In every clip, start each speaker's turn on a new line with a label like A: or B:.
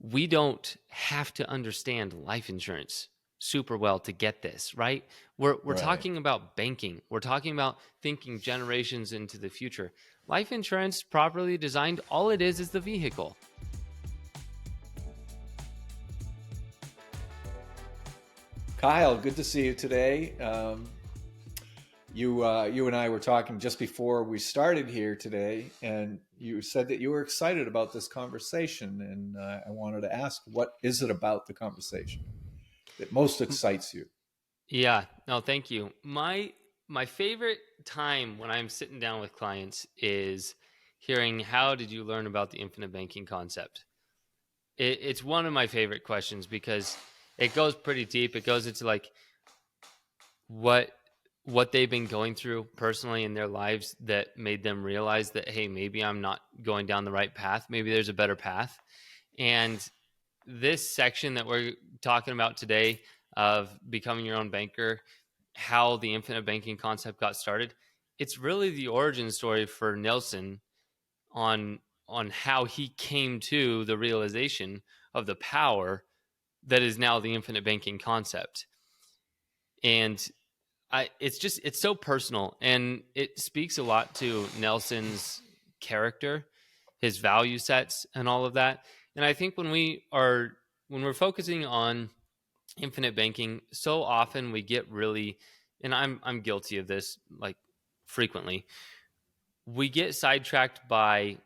A: we don't have to understand life insurance super well to get this, right? We're
B: Right.
A: talking about banking. We're talking about thinking generations into the future. Life insurance, properly designed, all it is the vehicle.
B: Kyle, good to see you today. You and I were talking just before we started here today, and you said that you were excited about this conversation, and I wanted to ask, what is it about the conversation that most excites you?
A: Yeah, no, thank you. My favorite time when I'm sitting down with clients is hearing how did you learn about the infinite banking concept? It's one of my favorite questions because it goes pretty deep. It goes into like what what they've been going through personally in their lives that made them realize that, hey, maybe I'm not going down the right path. Maybe there's a better path. And this section that we're talking about today of becoming your own banker, how the infinite banking concept got started, it's really the origin story for Nelson on how he came to the realization of the power that is now the infinite banking concept. And it's so personal, and it speaks a lot to Nelson's character, his value sets, and all of that. And I think when we're focusing on infinite banking, so often we get really, and I'm guilty of this, like, frequently, we get sidetracked by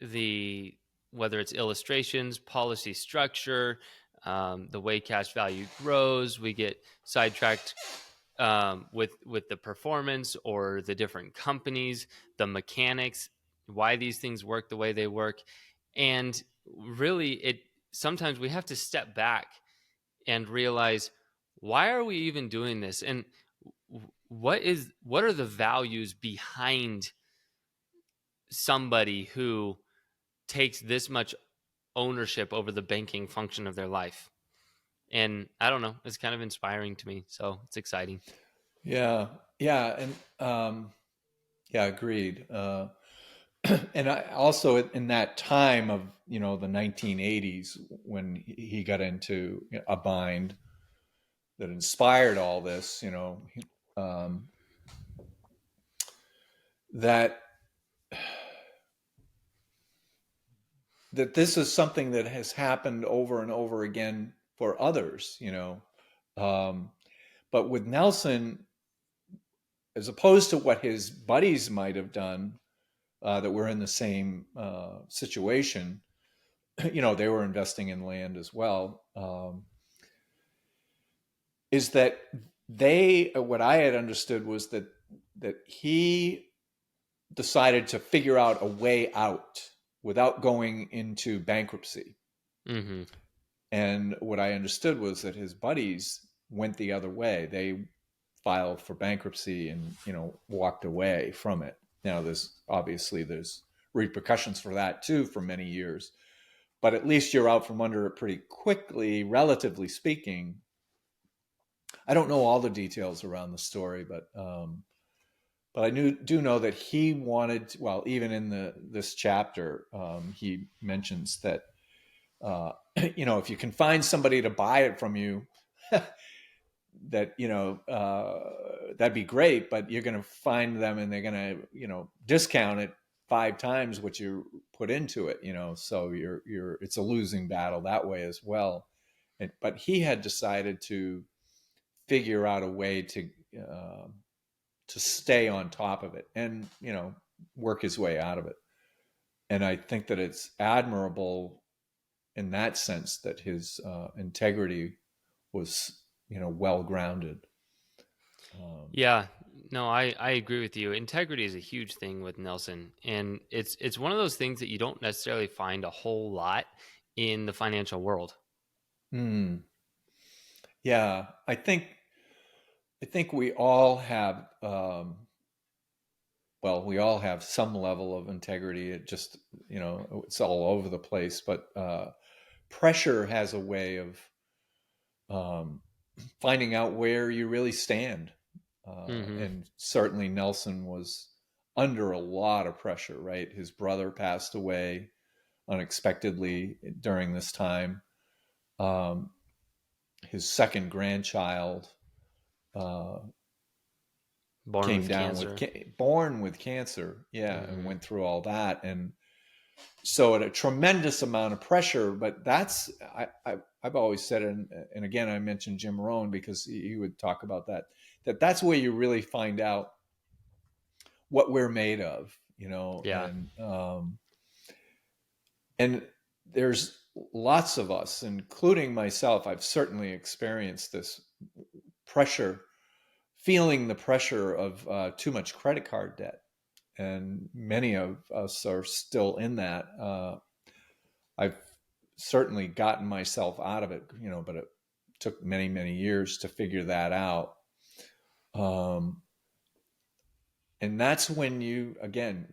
A: the whether it's illustrations, policy structure, the way cash value grows. We get sidetracked with the performance or the different companies, the mechanics, why these things work the way they work. And really, it sometimes we have to step back and realize, why are we even doing this, and what are the values behind somebody who takes this much ownership over the banking function of their life. And I don't know, it's kind of inspiring to me, so it's exciting.
B: Yeah, yeah, and yeah, agreed. And I also in that time of the 1980s when he got into a bind that inspired all this, um, that that this is something that has happened over and over again for others, um, but with Nelson, as opposed to what his buddies might have done that were in the same situation, they were investing in land as well. Is that what I had understood was that he decided to figure out a way out without going into bankruptcy.
A: Mm-hmm.
B: And what I understood was that his buddies went the other way. They filed for bankruptcy and walked away from it. Now there's repercussions for that too for many years, but at least you're out from under it pretty quickly, relatively speaking. I don't know all the details around the story, but I do know that he wanted. Well, even in this chapter, he mentions that if you can find somebody to buy it from you, that that'd be great. But you're going to find them, and they're going to discount it 5 times what you put into it. So it's a losing battle that way as well. But he had decided to figure out a way uh, to stay on top of it and work his way out of it. And I think that it's admirable in that sense that his integrity was well grounded. Um,
A: Yeah, no, I agree with you. Integrity is a huge thing with Nelson, and it's one of those things that you don't necessarily find a whole lot in the financial world.
B: mm, yeah, I think we all have we all have some level of integrity. It just it's all over the place, but pressure has a way of um, finding out where you really stand.
A: Mm-hmm.
B: And certainly Nelson was under a lot of pressure, right? His brother passed away. unexpectedly during this time. Um, his second grandchild uh,
A: Born
B: came
A: with
B: down with
A: cancer.
B: born with cancer, yeah, and
A: Hmm.
B: went through all that, and so at a tremendous amount of pressure. But that's I've always said, and again I mentioned Jim Rohn because he would talk about that's where you really find out what we're made of,
A: Yeah.
B: and there's lots of us, including myself. I've certainly experienced this pressure, feeling the pressure of too much credit card debt, and many of us are still in that. I've certainly gotten myself out of it, but it took many, many years to figure that out. Um, and that's when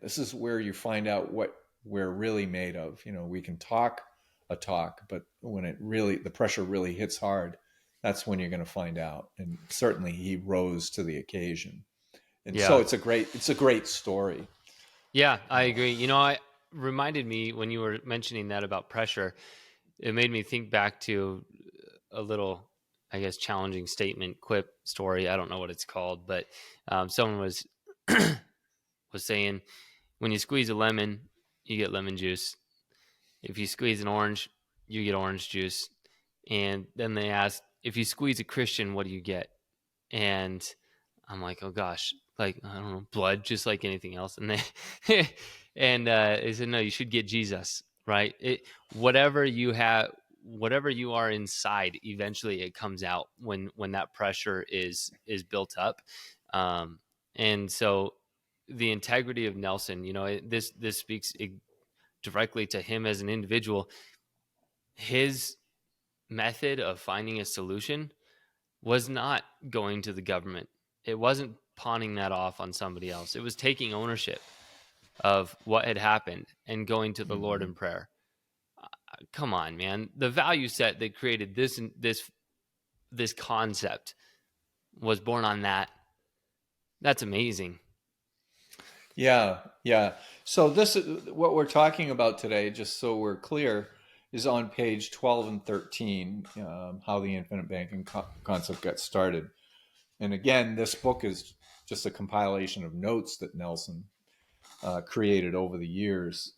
B: this is where you find out what we're really made of. We can talk a talk, but when the pressure really hits hard, that's when you're going to find out. And certainly he rose to the occasion. And so
A: Yeah.
B: it's a great story.
A: Yeah, I agree. I reminded me when you were mentioning that about pressure, it made me think back to a little, I guess, challenging statement, quip story. I don't know what it's called, but someone was was saying, when you squeeze a lemon, you get lemon juice. If you squeeze an orange, you get orange juice. And then they asked, if you squeeze a Christian, what do you get? And I'm like, oh gosh, like, I don't know, blood, just like anything else. And they and they said, no, you should get Jesus, right? Whatever you have, whatever you are inside, eventually it comes out when that pressure is built up. Um, and so the integrity of Nelson, this speaks directly to him as an individual. His method of finding a solution was not going to the government. It wasn't pawning that off on somebody else. It was taking ownership of what had happened and going to the Lord
B: Mm-hmm.
A: in prayer. Come on, man. The value set that created this concept was born on that. That's amazing.
B: Yeah, yeah. So this is what we're talking about today, just so we're clear, is on page 12 and 13, how the infinite banking concept got started. And again, this book is just a compilation of notes that Nelson created over the years.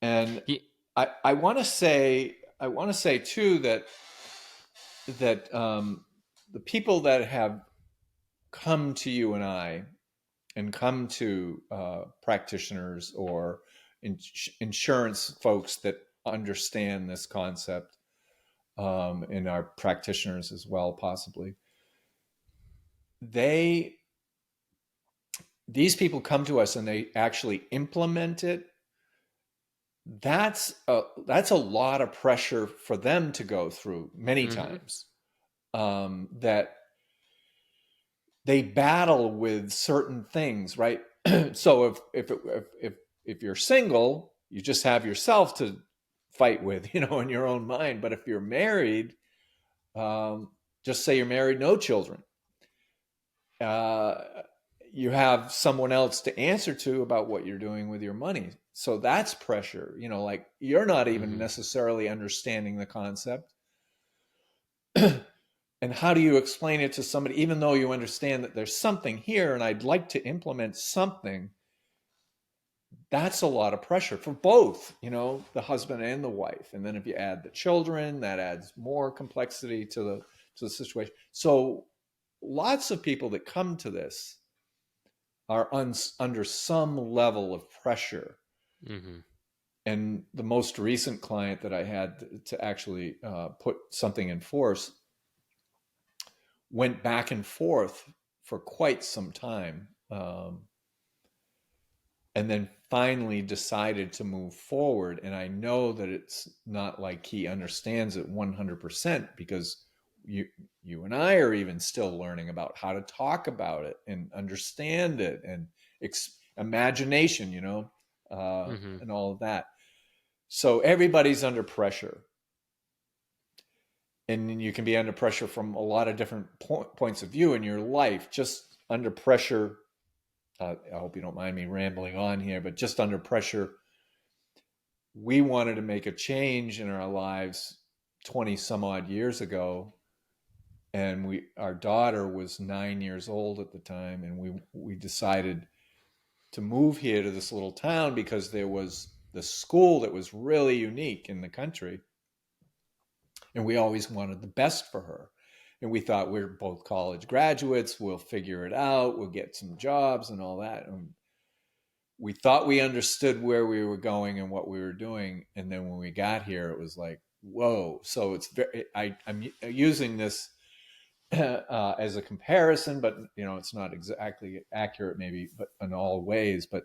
B: And
A: He,
B: I want to say too that the people that have come to you and I and come to practitioners or insurance folks that understand this concept, and our practitioners as well, possibly. They These people come to us and they actually implement it. That's a lot of pressure for them to go through many
A: mm-hmm,
B: times. That they battle with certain things, right? So if you're single, you just have yourself to fight with, in your own mind. But if you're married, just say you're married, no children. Uh, you have someone else to answer to about what you're doing with your money. So that's pressure, like you're not even
A: mm-hmm,
B: necessarily understanding the concept. And how do you explain it to somebody, even though you understand that there's something here and I'd like to implement something? That's a lot of pressure for both, the husband and the wife. And then if you add the children, that adds more complexity to the situation. So lots of people that come to this are under some level of pressure.
A: mm-hmm.
B: And the most recent client that I had to actually put something in force went back and forth for quite some time, and then finally decided to move forward. And I know that it's not like he understands it 100%, because you and I are even still learning about how to talk about it and understand it, and imagination,
A: Mm-hmm.
B: and all of that. So everybody's under pressure, and you can be under pressure from a lot of different points of view in your life. Just under pressure, I hope you don't mind me rambling on here, but just under pressure we wanted to make a change in our lives 20 some odd years ago. And our daughter was 9 years old at the time. And we decided to move here to this little town because there was the school that was really unique in the country. And we always wanted the best for her. And we thought we're both college graduates. We'll figure it out. We'll get some jobs and all that. And we thought we understood where we were going and what we were doing. And then when we got here, it was like, whoa. So it's I'm using this as a comparison, but it's not exactly accurate maybe, but in all ways. But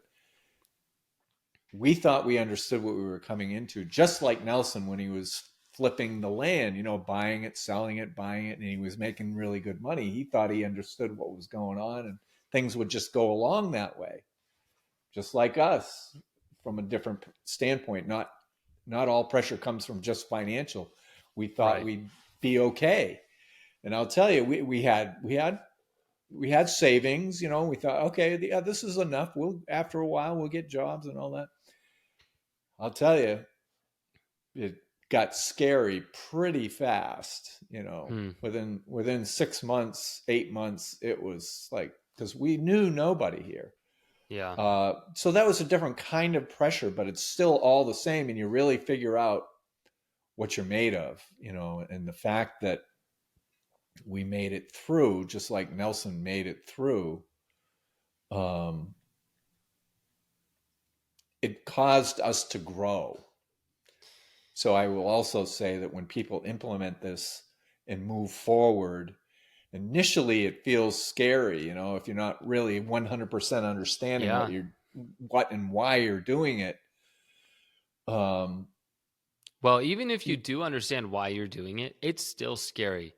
B: we thought we understood what we were coming into, just like Nelson when he was flipping the land, buying it, selling it, buying it, and he was making really good money. He thought he understood what was going on and things would just go along that way, just like us, from a different standpoint. Not all pressure comes from just financial. We thought
A: Right.
B: we'd be okay. And I'll tell you, we had savings. We thought, okay, yeah, this is enough. After a while we'll get jobs and all that. I'll tell you, it got scary pretty fast.
A: Hmm.
B: Within 6 months, 8 months, it was like, because we knew nobody here.
A: Yeah.
B: So that was a different kind of pressure, but it's still all the same, and you really figure out what you're made of. And the fact that we made it through, just like Nelson made it through, um, it caused us to grow. So I will also say that when people implement this and move forward, initially it feels scary, if you're not really 100% understanding
A: Yeah.
B: what and why you're doing it.
A: Well, even if you do understand why you're doing it, it's still scary.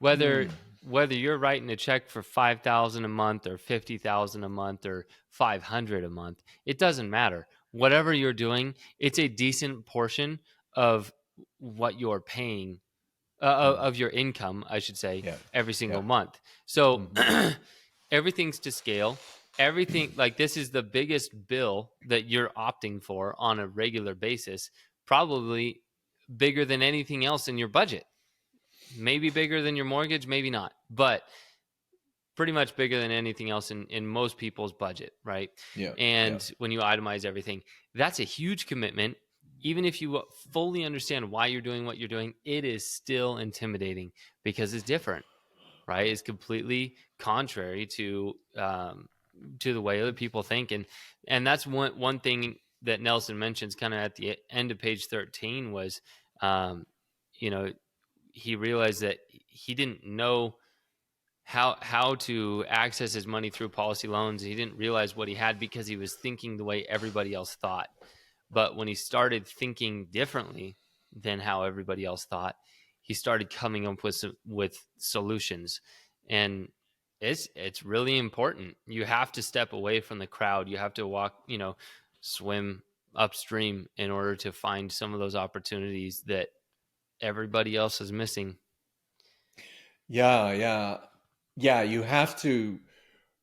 B: Mm,
A: Whether you're writing a check for 5,000 a month or 50,000 a month or 500 a month, it doesn't matter. Whatever you're doing, it's a decent portion of what you're paying,
B: mm,
A: of your income, I should say,
B: yeah,
A: every single
B: yeah.
A: month. So
B: Hmm.
A: everything's to scale. Everything, like, this is the biggest bill that you're opting for on a regular basis, probably bigger than anything else in your budget. Maybe bigger than your mortgage, maybe not, but pretty much bigger than anything else in most people's budget, right?
B: Yeah, yeah.
A: And when you itemize everything, that's a huge commitment. Even if you fully understand why you're doing what you're doing, it is still intimidating because it's different, right? It's completely contrary to the way other people think, and that's one thing that Nelson mentions kind of at the end of page 13 was, um, you know, he realized that he didn't know how to access his money through policy loans. He didn't realize what he had because he was thinking the way everybody else thought. But when he started thinking differently than how everybody else thought, he started coming up with solutions. And it's really important. You have to step away from the crowd. You have to walk, swim upstream in order to find some of those opportunities that everybody else is missing.
B: Yeah, yeah. Yeah, you have to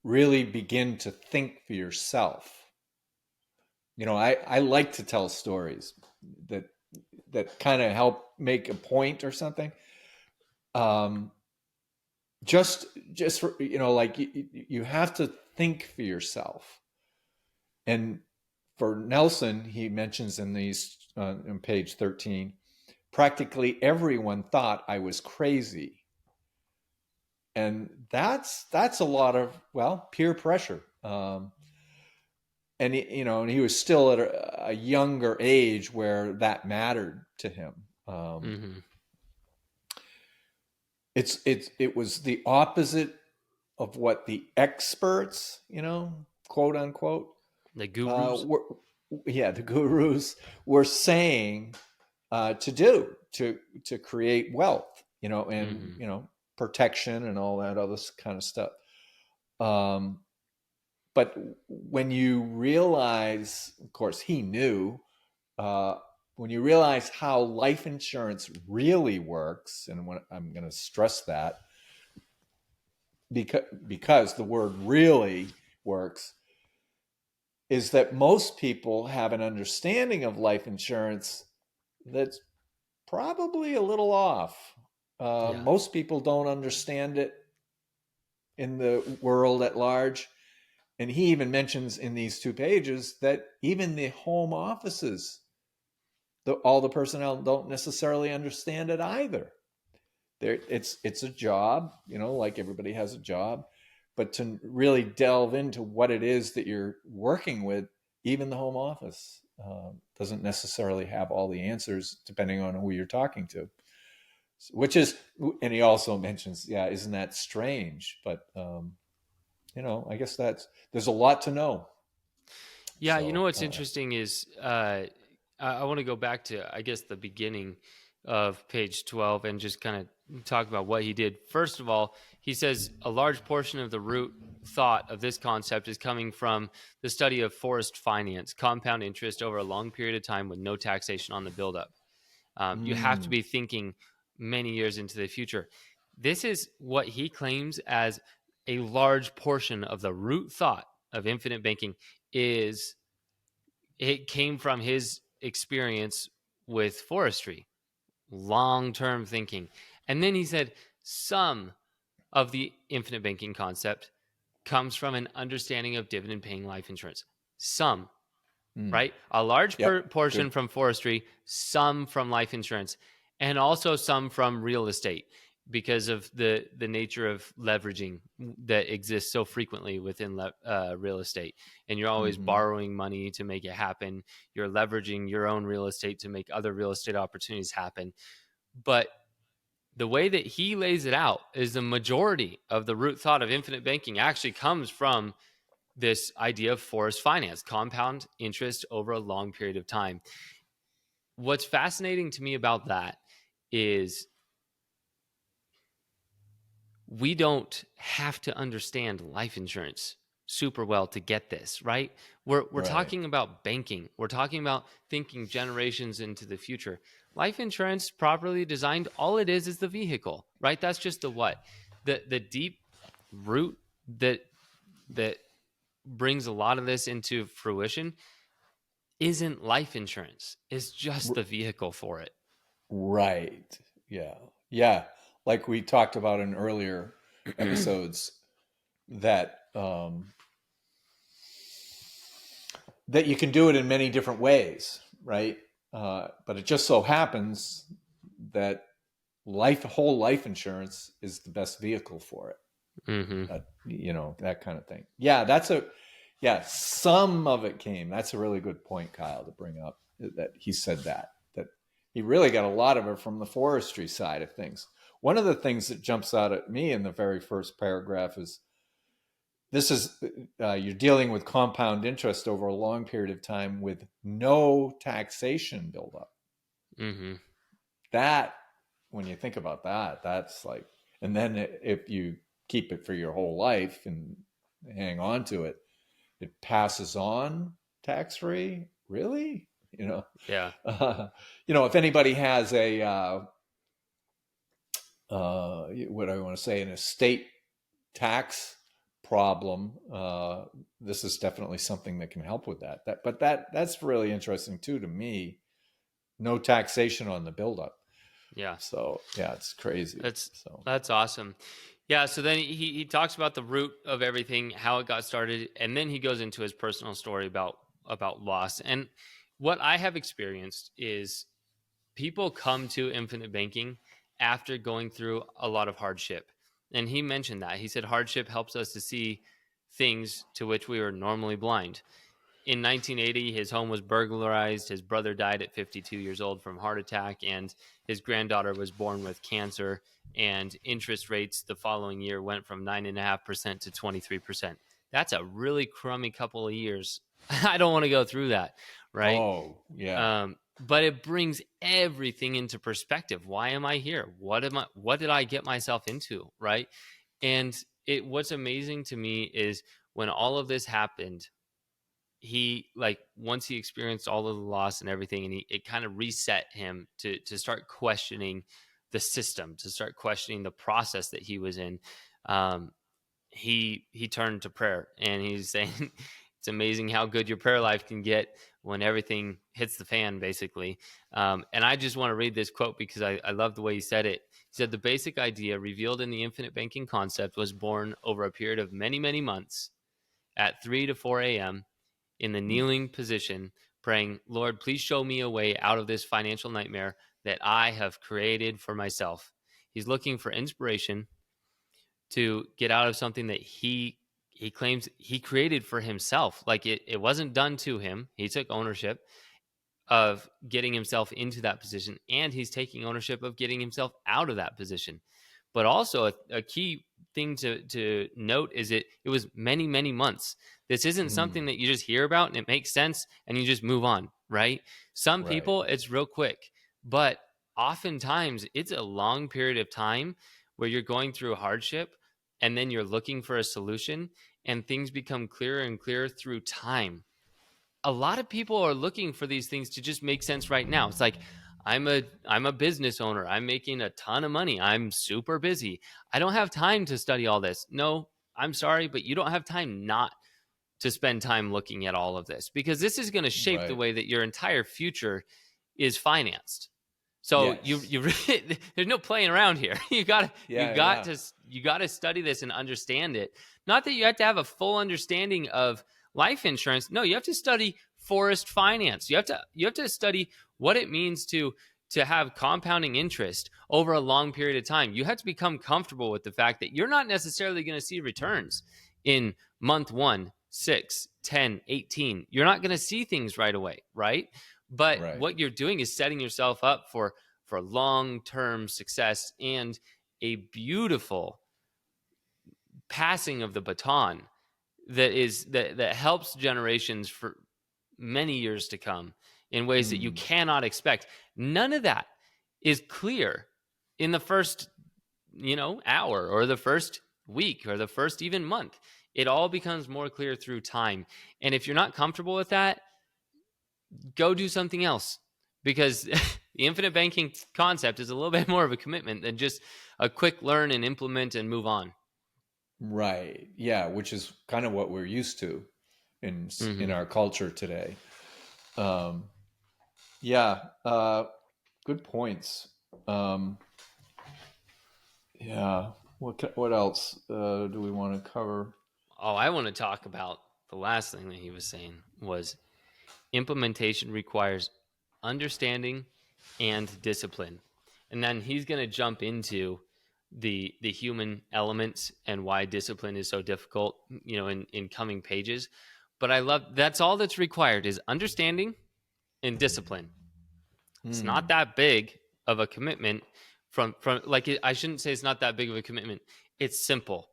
B: really begin to think for yourself. I like to tell stories that kind of help make a point or something. Um, just for, like you have to think for yourself. And for Nelson, he mentions in these on page 13, practically everyone thought I was crazy. And that's a lot of, well, peer pressure. And and he was still at a younger age where that mattered to him.
A: Mm-hmm.
B: It was the opposite of what the experts, quote unquote,
A: The gurus.
B: were, yeah, the gurus were saying to do to create wealth, and
A: Mm-hmm.
B: protection and all that other kind of stuff. Um, but when you realize, of course, he knew, uh, when you realize how life insurance really works, and when, I'm going to stress that because the word really works, is that most people have an understanding of life insurance that's probably a little off.
A: Yeah.
B: Most people don't understand it in the world at large. And he even mentions in these 2 pages that even the home offices, all the personnel don't necessarily understand it either. It's a job, like everybody has a job, but to really delve into what it is that you're working with, even the home office doesn't necessarily have all the answers depending on who you're talking to. Which is, and he also mentions, yeah, isn't that strange? But I guess there's a lot to know.
A: Yeah, you know
B: So
A: what's interesting is I want to go back to, I guess, the beginning of page 12 and just kind of talk about what he did. First of all, he says a large portion of the root thought of this concept is coming from the study of forced finance, compound interest over a long period of time with no taxation on the buildup. You have to
B: mm,
A: be thinking many years into the future. This is what he claims as a large portion of the root thought of infinite banking is it came from his experience with forestry, long-term thinking. And then he said some of the infinite banking concept comes from an understanding of dividend paying life insurance. Some,
B: mm.
A: right? A large
B: Yep,
A: portion
B: good.
A: from forestry, some from life insurance, and also some from real estate because of the nature of leveraging that exists so frequently within real estate. And you're always
B: Mm-hmm.
A: borrowing money to make it happen. You're leveraging your own real estate to make other real estate opportunities happen. But the way that he lays it out is the majority of the root thought of infinite banking actually comes from this idea of forest finance, compound interest over a long period of time. What's fascinating to me about that is we don't have to understand life insurance super well to get this, right? We're
B: Right.
A: talking about banking. We're talking about thinking generations into the future. Life insurance properly designed, all it is the vehicle, right? That's just the what. The deep root that brings a lot of this into fruition isn't life insurance. It's just the vehicle for it.
B: Right. Yeah. Yeah. Like we talked about in earlier episodes, that that you can do it in many different ways, right? But it just so happens that whole life insurance is the best vehicle for it.
A: Mm-hmm.
B: That kind of thing. Yeah, some of it came. That's a really good point, Kyle, to bring up, that he said that he really got a lot of it from the forestry side of things. One of the things that jumps out at me in the very first paragraph is this is you're dealing with compound interest over a long period of time with no taxation buildup.
A: Mm-hmm.
B: That, when you think about that, that's like, and then if you keep it for your whole life and hang on to it, it passes on tax free. Really?
A: Yeah.
B: If anybody has a what do I want to say, an estate tax problem, this is definitely something that can help with that. That's really interesting too to me. No taxation on the buildup.
A: Yeah.
B: So yeah, it's crazy.
A: That's
B: So
A: that's awesome. Yeah, so then he talks about the root of everything, how it got started, and then he goes into his personal story about loss. And what I have experienced is people come to infinite banking after going through a lot of hardship. And he mentioned that. He said hardship helps us to see things to which we are normally blind. In 1980, his home was burglarized. His brother died at 52 years old from heart attack, and his granddaughter was born with cancer. And interest rates the following year went from 9.5% to 23%. That's a really crummy couple of years. I don't want to go through that, right?
B: oh yeah.
A: But it brings everything into perspective. Why am I here? What did I get myself into, right? And what's amazing to me is when all of this happened, he, like, once he experienced all of the loss and everything, and it kind of reset him to start questioning the system, to start questioning the process that he was in. um he turned to prayer, and he's saying it's amazing how good your prayer life can get when everything hits the fan, basically. And I just want to read this quote because I love the way he said it. He said, "The basic idea revealed in the infinite banking concept was born over a period of many, many months at 3 to 4 a.m. in the
B: Mm.
A: kneeling position, praying, Lord, please show me a way out of this financial nightmare that I have created for myself." He's looking for inspiration to get out of something that he claims he created for himself. Like it wasn't done to him. He took ownership of getting himself into that position, and he's taking ownership of getting himself out of that position. But also a key thing to note is it was many, many months. This isn't something
B: Mm.
A: that you just hear about and it makes sense and you just move on, right? Some
B: Right.
A: people it's real quick, but oftentimes it's a long period of time where you're going through hardship and then you're looking for a solution, and things become clearer and clearer through time. A lot of people are looking for these things to just make sense right now. It's like, I'm a business owner. I'm making a ton of money. I'm super busy. I don't have time to study all this. No, I'm sorry, but you don't have time not to spend time looking at all of this, because this is going to shape the
B: Right.
A: way that your entire future is financed. So
B: Yes.
A: there's no playing around here. You got to you
B: Yeah.
A: got
B: Yeah.
A: to you got to study this and understand it. Not that you have to have a full understanding of life insurance. No, you have to study forest finance. You have to study what it means to have compounding interest over a long period of time. You have to become comfortable with the fact that you're not necessarily going to see returns in month 1, 6, 10, 18. You're not going to see things right away, right? But
B: Right.
A: what you're doing is setting yourself up for long-term success and a beautiful passing of the baton that helps generations for many years to come in ways that you
B: Mm.
A: cannot expect. None of that is clear in the first, hour or the first week or the first even month. It all becomes more clear through time. And if you're not comfortable with that, go do something else, because the infinite banking concept is a little bit more of a commitment than just a quick learn and implement and move on.
B: Right. Yeah, which is kind of what we're used to in
A: Hmm.
B: our culture today. Um, yeah. Good points. Um, yeah. What else do we want to cover?
A: Oh, I want to talk about the last thing that he was saying was implementation requires understanding and discipline. And then he's going to jump into the human elements and why discipline is so difficult, in coming pages. But I love that's all that's required is understanding and discipline. It's not
B: Hmm.
A: that big of a commitment from like I shouldn't say it's not that big of a commitment. It's simple.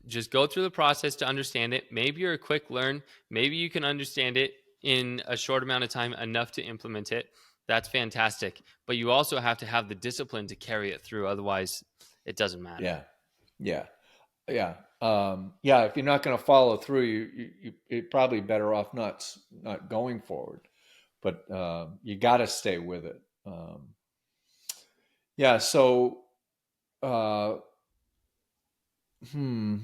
A: Just go through the process to understand it. Maybe you're a quick learn. Maybe you can understand it in a short amount of time enough to implement it. That's fantastic. But you also have to have the discipline to carry it through. Otherwise, it doesn't matter.
B: Yeah. Yeah. Yeah. Yeah. If you're not going to follow through, you're probably better off not going forward. But you got to stay with it. Yeah. So, uh, hmm.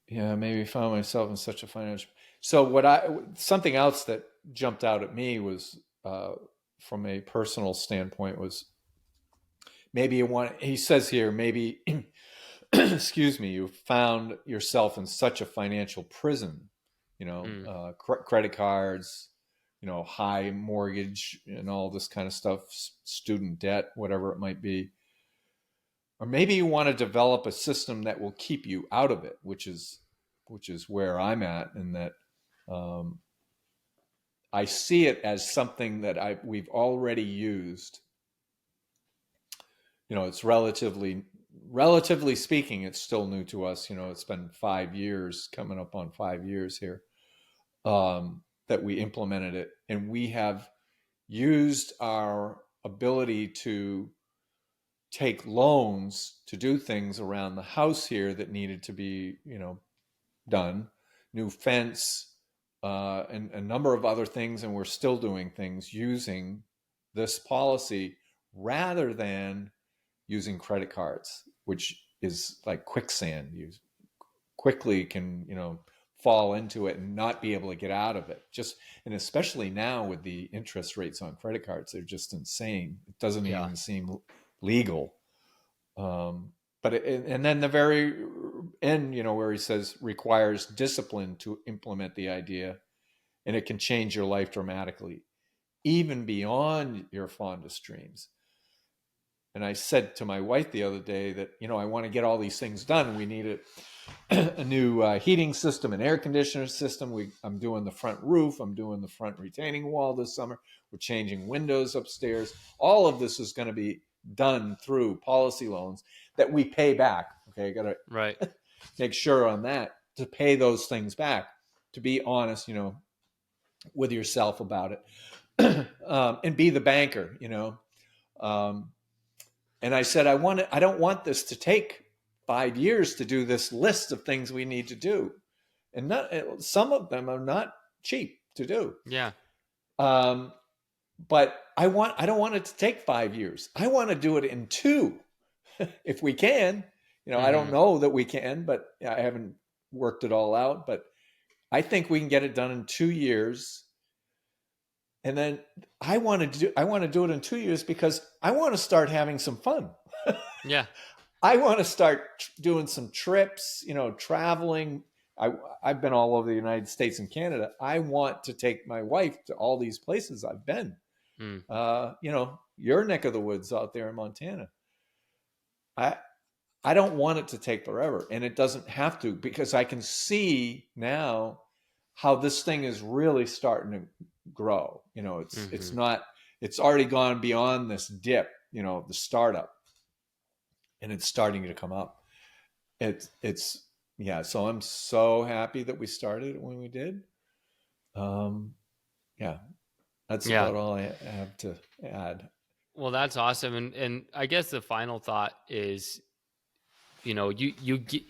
B: Yeah, maybe found myself in such a financial. So something else that jumped out at me was from a personal standpoint was maybe you want. He says here maybe, excuse me, you found yourself in such a financial prison.
A: Mm.
B: Credit cards, high mortgage and all this kind of stuff, student debt, whatever it might be. Or maybe you want to develop a system that will keep you out of it, which is where I'm at, in that um, I see it as something that we've already used. It's relatively speaking, it's still new to us. It's been 5 years, coming up on 5 years here, that we implemented it, and we have used our ability to take loans to do things around the house here that needed to be, done, new fence, and a number of other things, and we're still doing things using this policy rather than using credit cards, which is like quicksand. quickly can, fall into it and not be able to get out of it. And especially now with the interest rates on credit cards, they're just insane. It doesn't
A: Yeah.
B: even seem legal. And then the very end, where he says requires discipline to implement the idea, and it can change your life dramatically, even beyond your fondest dreams. And I said to my wife the other day that, I want to get all these things done. We need a new heating system, an air conditioner system. I'm doing the front roof. I'm doing the front retaining wall this summer. We're changing windows upstairs. All of this is going to be done through policy loans that we pay back. Okay, I got to
A: Right.
B: make sure on that to pay those things back, to be honest, with yourself about it, and be the banker, Um, and I said, I don't want this to take 5 years to do this list of things we need to do. And some of them are not cheap to do.
A: Yeah.
B: Um, but I don't want it to take 5 years. I want to do it in 2, if we can. I don't
A: Mm-hmm.
B: know that we can, but I haven't worked it all out. But I think we can get it done in 2 years. And then I want to do it in 2 years because I want to start having some fun.
A: Yeah.
B: I want to start doing some trips, traveling. I've been all over the United States and Canada. I want to take my wife to all these places I've been.
A: Mm.
B: Your neck of the woods out there in Montana. I I don't want it to take forever, and it doesn't have to, because I can see now how this thing is really starting to grow. It's
A: Mm-hmm.
B: not. It's already gone beyond this dip. The startup, and it's starting to come up. It's yeah. So I'm so happy that we started it when we did. Um, yeah, that's
A: Yeah.
B: about all I have to add.
A: Well, that's awesome. And I guess the final thought is, you get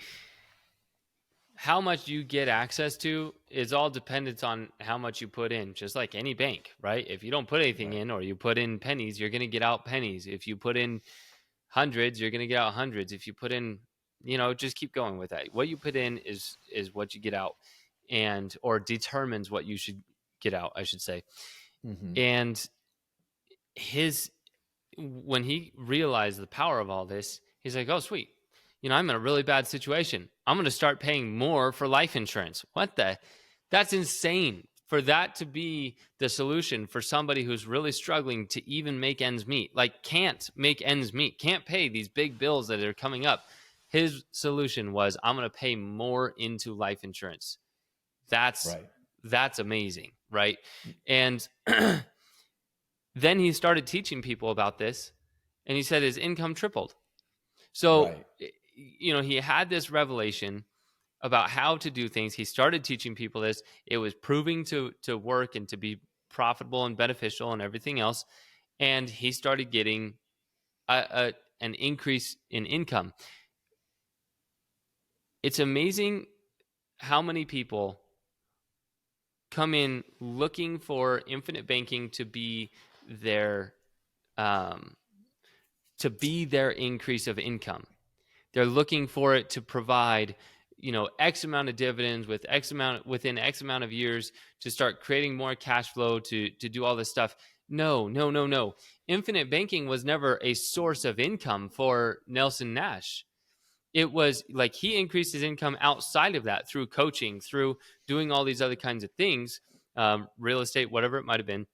A: how much you get access to is all dependent on how much you put in, just like any bank, right? If you don't put anything
B: Right.
A: in, or you put in pennies, you're going to get out pennies. If you put in hundreds, you're going to get out hundreds. If you put in, just keep going with that. What you put in is what you get out, and or determines what you should get out, I should say.
B: Mm-hmm.
A: And his when he realized the power of all this, he's like, oh, sweet. I'm in a really bad situation. I'm going to start paying more for life insurance. That's insane for that to be the solution for somebody who's really struggling to even make ends meet, like can't make ends meet, can't pay these big bills that are coming up. His solution was, I'm going to pay more into life insurance. That's,
B: Right.
A: that's amazing. Right. And then he started teaching people about this, and he said his income tripled. So,
B: Right.
A: he had this revelation about how to do things. He started teaching people this. It was proving to work and to be profitable and beneficial and everything else. And he started getting an increase in income. It's amazing how many people come in looking for infinite banking to be their um, increase of income. They're looking for it to provide, X amount of dividends within X amount of years, to start creating more cash flow, to do all this stuff. No, no, no, no. Infinite banking was never a source of income for Nelson Nash. It was like he increased his income outside of that through coaching, through doing all these other kinds of things, real estate, whatever it might have been.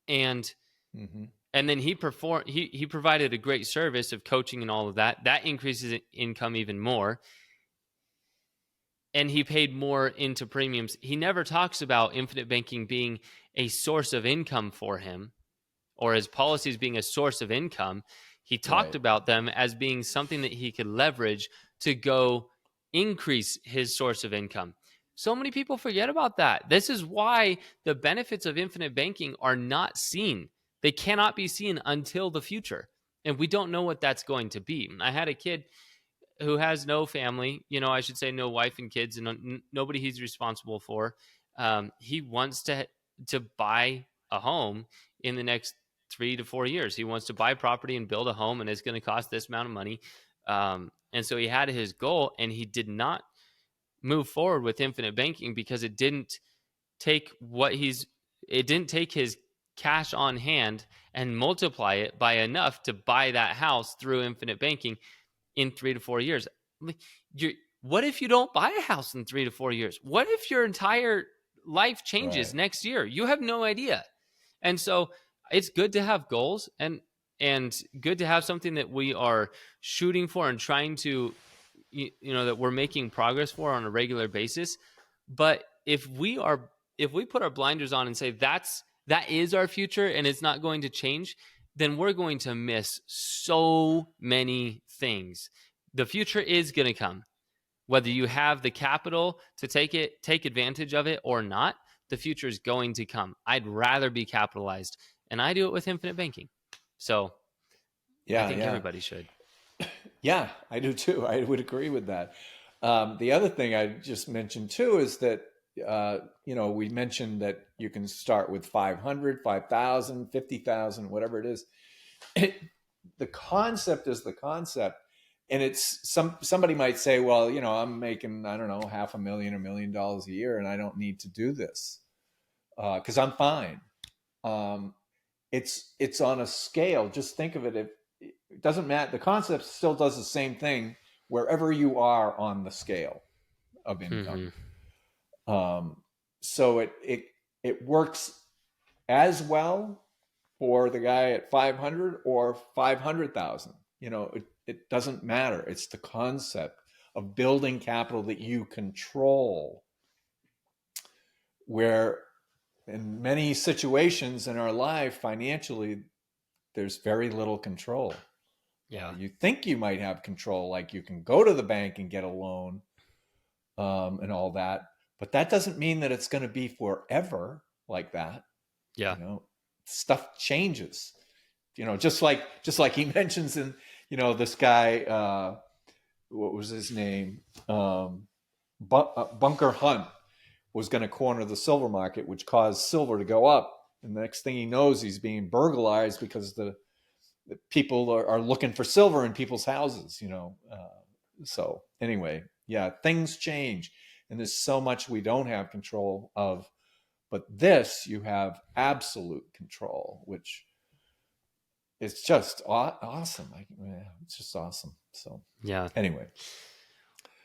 A: And
B: Mm-hmm.
A: and then he provided a great service of coaching and all of that increases income even more, and he paid more into premiums. He never talks about infinite banking being a source of income for him, or his policies being a source of income. He talked
B: Right.
A: about them as being something that he could leverage to go increase his source of income. So many people forget about that. This is why the benefits of infinite banking are not seen. They cannot be seen until the future. And we don't know what that's going to be. I had a kid who has no family, I should say no wife and kids, and nobody he's responsible for. He wants to buy a home in the next 3 to 4 years. He wants to buy property and build a home, and it's going to cost this amount of money. And so he had his goal, and he did not move forward with infinite banking because it didn't take his cash on hand and multiply it by enough to buy that house through infinite banking in 3 to 4 years. What if you don't buy a house in 3 to 4 years? What if your entire life changes
B: Right.
A: next year? You have no idea. And so it's good to have goals and good to have something that we are shooting for and trying to that we're making progress for on a regular basis. But if we put our blinders on and say that is our future and it's not going to change, then we're going to miss so many things. The future is going to come. Whether you have the capital to take advantage of it or not, the future is going to come. I'd rather be capitalized, and I do it with infinite banking. So I
B: Yeah,
A: think
B: yeah.
A: everybody should.
B: Yeah, I do too. I would agree with that. The other thing I just mentioned too is that, we mentioned that you can start with 500, 5,000, 50,000, whatever it is. The concept is the concept. And it's somebody might say, well, I'm making, I don't know, $500,000 or $1 million a year, and I don't need to do this because I'm fine. It's on a scale. Just think of it. It doesn't matter. The concept still does the same thing wherever you are on the scale of income. So it works as well for the guy at 500 or 500,000. It doesn't matter. It's the concept of building capital that you control, where in many situations in our life financially, there's very little control.
A: Yeah.
B: You think you might have control, like you can go to the bank and get a loan and all that, but that doesn't mean that it's going to be forever like that.
A: Yeah.
B: Stuff changes. Just like he mentions in this guy, what was his name? Bunker Hunt was going to corner the silver market, which caused silver to go up. And the next thing he knows, he's being burglarized because the people are looking for silver in people's houses. So anyway, yeah, things change, and there's so much we don't have control of. But this, you have absolute control, which is just awesome. It's just awesome. So
A: Yeah.
B: anyway.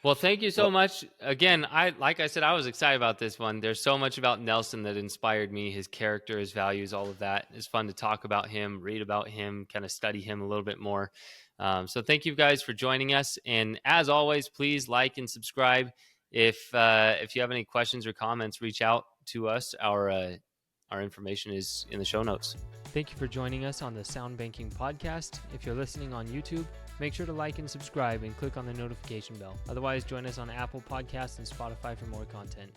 A: Well, thank you so much. Again, like I said, I was excited about this one. There's so much about Nelson that inspired me, his character, his values, all of that. It's fun to talk about him, read about him, kind of study him a little bit more. So thank you guys for joining us. And as always, please like and subscribe. If you have any questions or comments, reach out to us. Our information is in the show notes. Thank you for joining us on the Sound Banking Podcast. If you're listening on YouTube, make sure to like and subscribe and click on the notification bell. Otherwise, join us on Apple Podcasts and Spotify for more content.